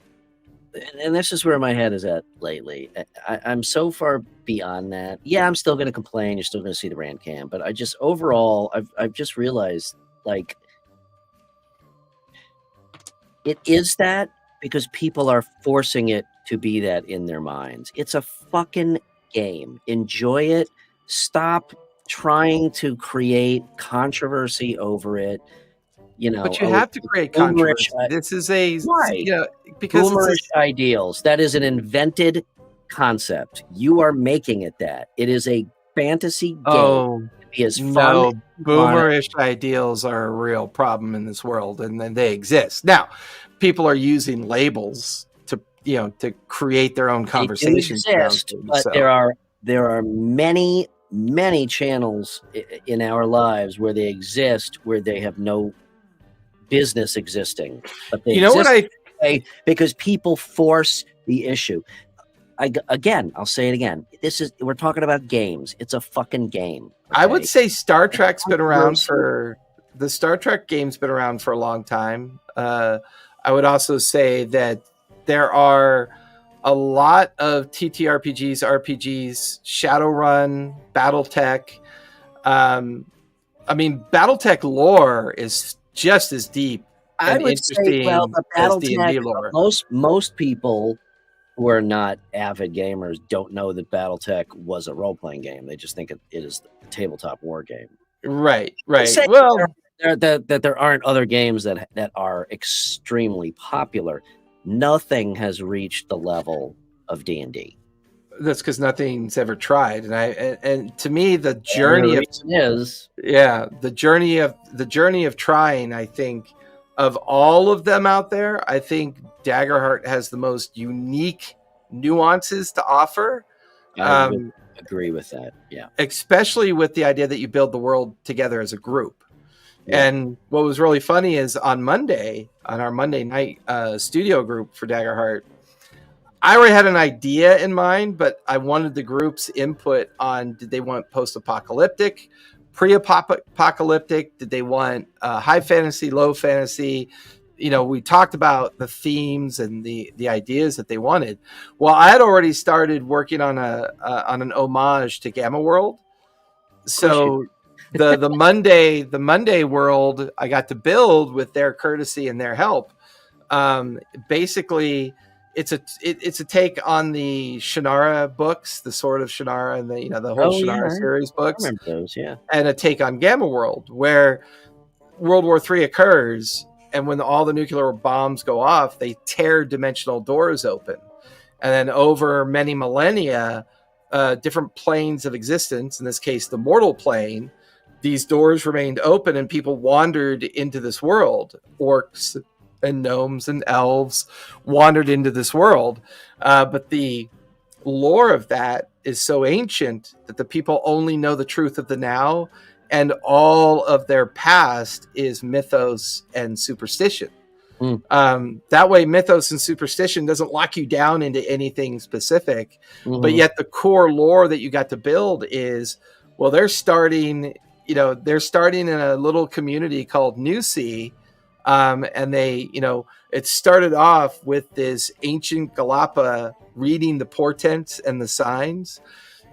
And this is where my head is at lately. I'm so far beyond that. Yeah, I'm still going to complain. You're still going to see the rant cam. But I just, overall, I've just realized, like, It is that because people are forcing it to be that in their minds. It's a fucking game. Enjoy it. Stop trying to create controversy over it. You know, But you have to create controversy. This is a because boomerish ideals. That is an invented concept. You are making it that. It is a fantasy game. Oh, be as fun. No, boomerish ideals are a real problem in this world, and then they exist. Now, people are using labels to create their own conversations. They exist, but so. there are many channels in our lives where they exist, where they have no business existing. But they because people force the issue. I'll say it again. We're talking about games. It's a fucking game. Okay? I would say Star Trek's been around the Star Trek game's been around for a long time. I would also say that there are a lot of TTRPGs, RPGs, Shadowrun, BattleTech. BattleTech lore is just as deep and interesting as D&D lore. Most people who are not avid gamers don't know that BattleTech was a role-playing game. They just think it is a tabletop war game. Right. Well, that there aren't other games that are extremely popular. Nothing has reached the level of D&D. That's because nothing's ever tried, and to me, the journey of trying. I think of all of them out there, I think Daggerheart has the most unique nuances to offer. I would agree with that. Yeah, especially with the idea that you build the world together as a group. Yeah. And what was really funny is on our Monday night studio group for Daggerheart, I already had an idea in mind, but I wanted the group's input on, did they want post-apocalyptic, pre-apocalyptic? Did they want high fantasy, low fantasy? We talked about the themes and the ideas that they wanted. Well, I had already started working on an homage to Gamma World. So the Monday world I got to build with their courtesy and their help. Basically, it's a take on the Shannara books, the Sword of Shannara, and the whole Shannara series books. I remember those, yeah. And a take on Gamma World, where World War III occurs, and when all the nuclear bombs go off, they tear dimensional doors open, and then over many millennia, different planes of existence, in this case the mortal plane, these doors remained open, and people wandered into this world. Orcs and gnomes and elves wandered into this world, but the lore of that is so ancient that the people only know the truth of the now, and all of their past is mythos and superstition. That way, mythos and superstition doesn't lock you down into anything specific, but yet the core lore that you got to build is, well, they're starting in a little community called New Sea. And they, it started off with this ancient Galapa reading the portents and the signs.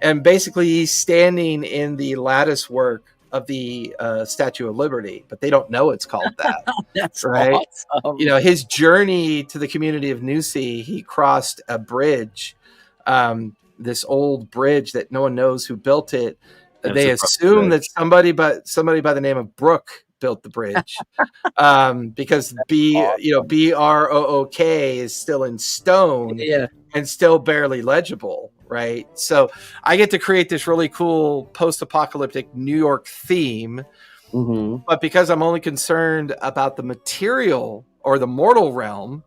And basically he's standing in the lattice work of the Statue of Liberty, but they don't know it's called that. That's right. Awesome. His journey to the community of New Sea, he crossed a bridge, this old bridge that no one knows who built it. They assume that somebody by the name of Brooke built the bridge, because BROOK is still in stone, and still barely legible, right? So I get to create this really cool post-apocalyptic New York theme, but because I'm only concerned about the material or the mortal realm,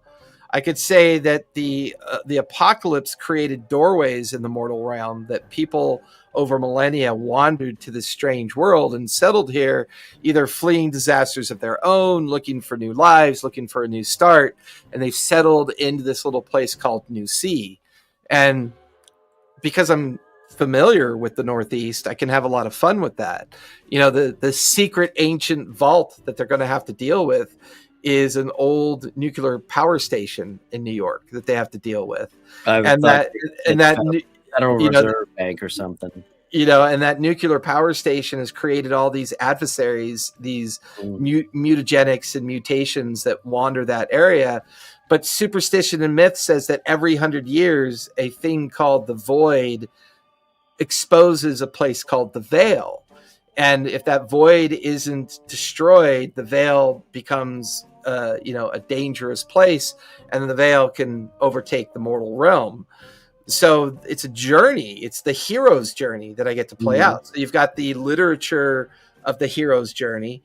I could say that the apocalypse created doorways in the mortal realm that people over millennia wandered to this strange world and settled here, either fleeing disasters of their own, looking for new lives, looking for a new start, and they've settled into this little place called New Sea. And because I'm familiar with the Northeast, I can have a lot of fun with that. The secret ancient vault that they're going to have to deal with is an old nuclear power station in New York that they have to deal with, Federal Reserve Bank or something. And that nuclear power station has created all these adversaries, these mutagenics and mutations that wander that area. But superstition and myth says that every 100 years, a thing called the void exposes a place called the veil. And if that void isn't destroyed, the veil becomes, a dangerous place, and the veil can overtake the mortal realm. So it's a journey. It's the hero's journey that I get to play out. So you've got the literature of the hero's journey.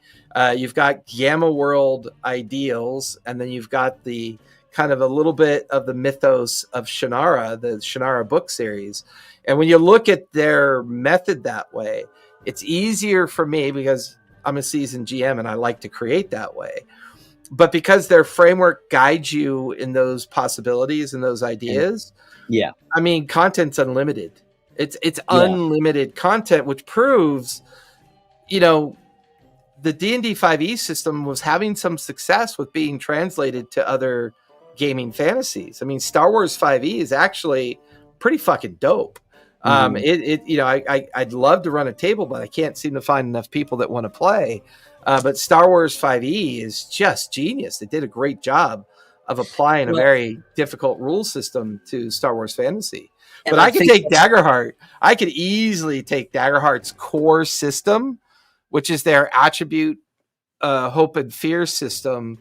You've got Gamma World ideals, and then you've got the kind of a little bit of the mythos of Shannara, the Shannara book series. And when you look at their method that way, it's easier for me because I'm a seasoned GM and I like to create that way. But because their framework guides you in those possibilities and those ideas, I mean, content's unlimited. It's unlimited content, which proves, the D&D 5e system was having some success with being translated to other gaming fantasies. I mean, Star Wars 5e is actually pretty fucking dope. I'd love to run a table, but I can't seem to find enough people that want to play. But Star Wars 5e is just genius. They did a great job of applying a very difficult rule system to Star Wars fantasy. But I could take Daggerheart. I could easily take Daggerheart's core system, which is their attribute, hope and fear system.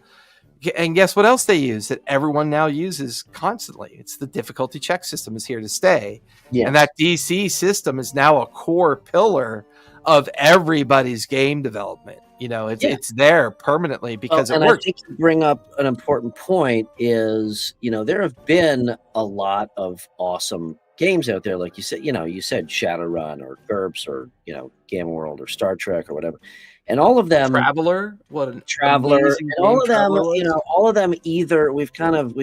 And guess what else they use that everyone now uses constantly? It's the difficulty check system is here to stay. Yes. And that DC system is now a core pillar of everybody's game development. It's there permanently because it works. I think you bring up an important point is, there have been a lot of awesome games out there. Like you said, you said Shadowrun or GURPS or, Gamma World or Star Trek or whatever. And all of them, Traveler, and all of them either we've kind of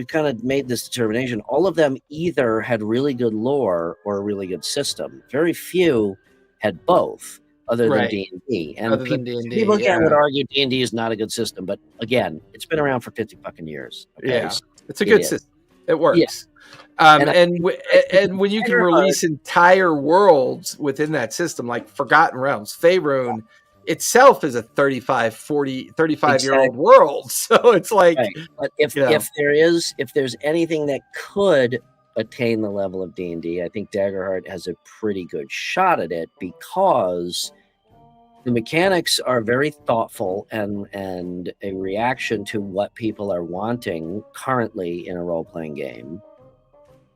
made this determination. All of them either had really good lore or a really good system. Very few had both, other than D&D. And people again would argue D&D is not a good system, but again, it's been around for 50 fucking years. Okay? Yeah, it's a good system. It works. Yeah. And when you can release entire worlds within that system, like Forgotten Realms, Faerun itself is a 35-year-old world. So it's like, but if there's anything that could attain the level of D&D, I think Daggerheart has a pretty good shot at it because the mechanics are very thoughtful and a reaction to what people are wanting currently in a role-playing game.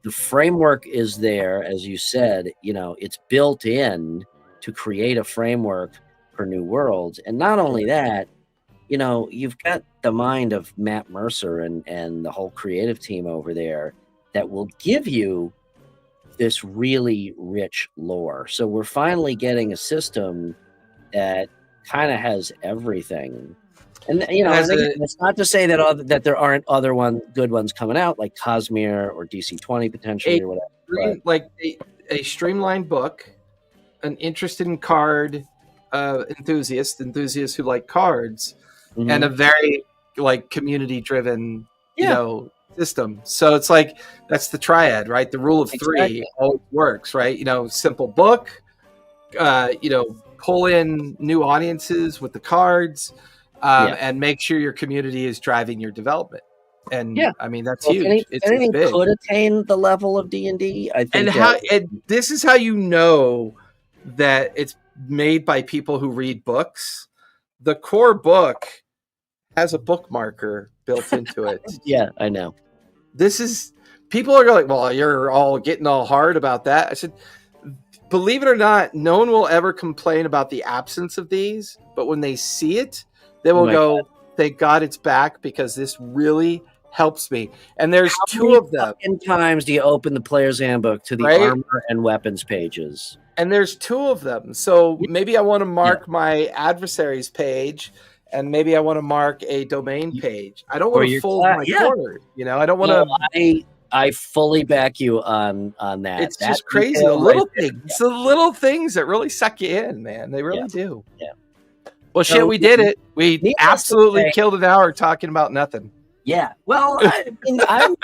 The framework is there, as you said, it's built in to create a framework for new worlds. And not only that, you've got the mind of Matt Mercer and the whole creative team over there that will give you this really rich lore. So we're finally getting a system that kind of has everything. And it's not to say that there aren't other good ones coming out, like Cosmere or DC-20 potentially or whatever. Like a streamlined book, an interested in card enthusiasts who like cards, and a very community-driven system. So it's like that's the triad, right? The rule of three always works, right? Simple book, pull in new audiences with the cards, and make sure your community is driving your development. And I mean that's huge. Anything could attain the level of D&D, I think. And this is how you know that it's made by people who read books. The core book has a bookmarker built into it. Yeah, I know. People are like, well, you're all getting all hard about that. I said, believe it or not, no one will ever complain about the absence of these, but when they see it, they will go, thank God it's back because this really helps me. And there's two of them. How many times do you open the player's handbook to the armor and weapons pages? And there's two of them. So maybe I want to mark my adversaries page, and maybe I want to mark a domain page. I don't want to fold my corner. I don't want to. I fully back you on that. It's just crazy. The little things. It's the little things that really suck you in, man. They really do. Yeah. Well, shit, we did it. We absolutely killed an hour talking about nothing. Yeah. Well, I'm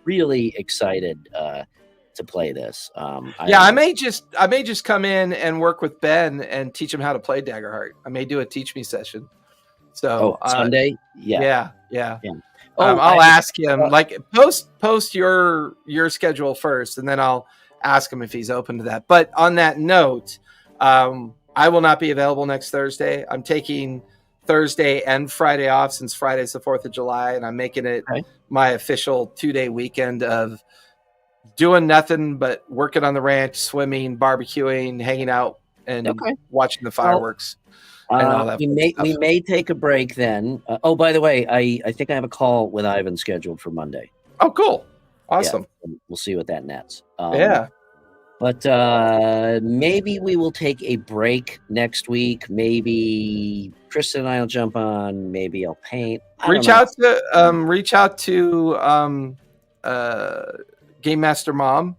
really excited to play this. I may just come in and work with Ben and teach him how to play Daggerheart. I may do a teach me session. So Sunday, yeah. Oh, I'll ask him like post your schedule first, and then I'll ask him if he's open to that. But on that note, I will not be available next Thursday. I'm taking Thursday and Friday off since Friday's the 4th of July, and I'm making it my official 2-day weekend of doing nothing but working on the ranch, swimming, barbecuing, hanging out, and watching the fireworks. And all that we may take a break then. By the way, I think I have a call with Ivan scheduled for Monday. Oh, cool. Awesome. Yeah, we'll see what that nets. But maybe we will take a break next week. Maybe Kristen and I will jump on. Maybe I'll paint. Reach out to Game Master Mom.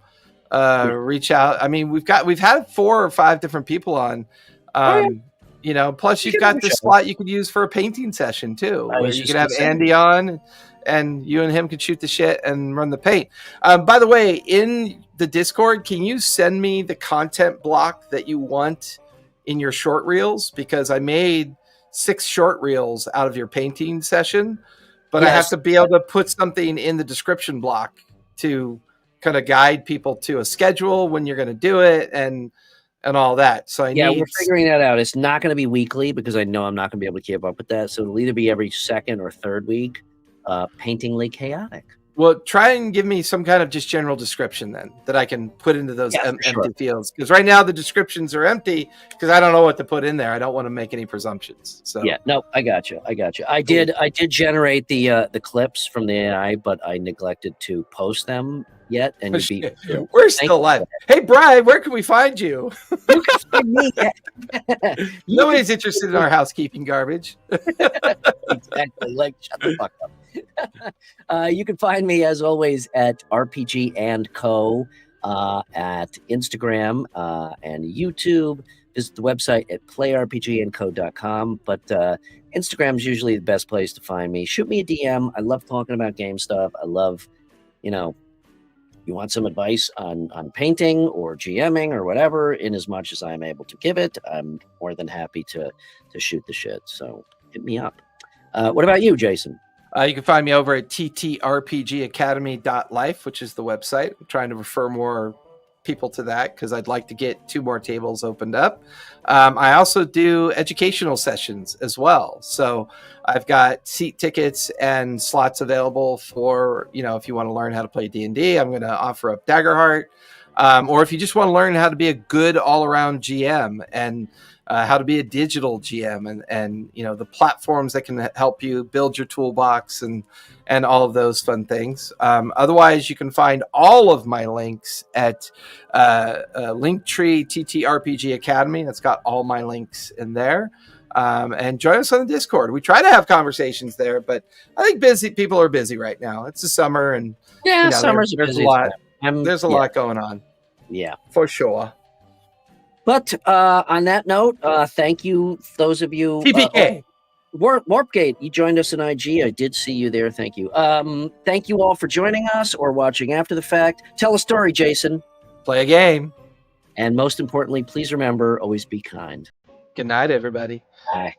Reach out. I mean, we've had 4 or 5 different people on. Plus you've got this slot you could use for a painting session too, where you could have Andy on, and you and him could shoot the shit and run the paint. By the way, in the Discord, can you send me the content block that you want in your short reels? Because I made 6 short reels out of your painting session, but I have to be able to put something in the description block to kind of guide people to a schedule when you're going to do it and all that. So we're figuring that out. It's not going to be weekly because I know I'm not going to be able to keep up with that. So it'll either be every 2nd or 3rd week. Paintingly chaotic. Well, try and give me some kind of just general description then that I can put into those empty fields. Because right now the descriptions are empty because I don't know what to put in there. I don't want to make any presumptions. So I got you. I did generate the clips from the AI, but I neglected to post them yet. And we're still alive. Hey, Brian, where can we find you? You can find me. Nobody's interested in our housekeeping garbage. Exactly. Like, shut the fuck up. You can find me as always at RPG and Co. At Instagram and YouTube. Visit the website at playrpgandco.com. But Instagram is usually the best place to find me. Shoot me a DM. I love talking about game stuff. I love, you want some advice on painting or GMing or whatever, in as much as I'm able to give it, I'm more than happy to shoot the shit. So hit me up. What about you, Jason? You can find me over at ttrpgacademy.life, which is the website. I'm trying to refer more people to that because I'd like to get 2 more tables opened up. I also do educational sessions as well. So I've got seat tickets and slots available for, if you want to learn how to play D&D, I'm going to offer up Daggerheart. Or if you just want to learn how to be a good all-around GM and how to be a digital GM and the platforms that can help you build your toolbox and all of those fun things. Otherwise, you can find all of my links at Linktree TTRPG Academy. That's got all my links in there. And join us on the Discord. We try to have conversations there, but I think people are busy right now. It's the summer, and summer's there's a lot. There's a lot going on. Yeah, for sure. But on that note, thank you, those of you. TPK. Warpgate, you joined us in IG. I did see you there. Thank you. Thank you all for joining us or watching after the fact. Tell a story, Jason. Play a game. And most importantly, please remember, always be kind. Good night, everybody. Bye.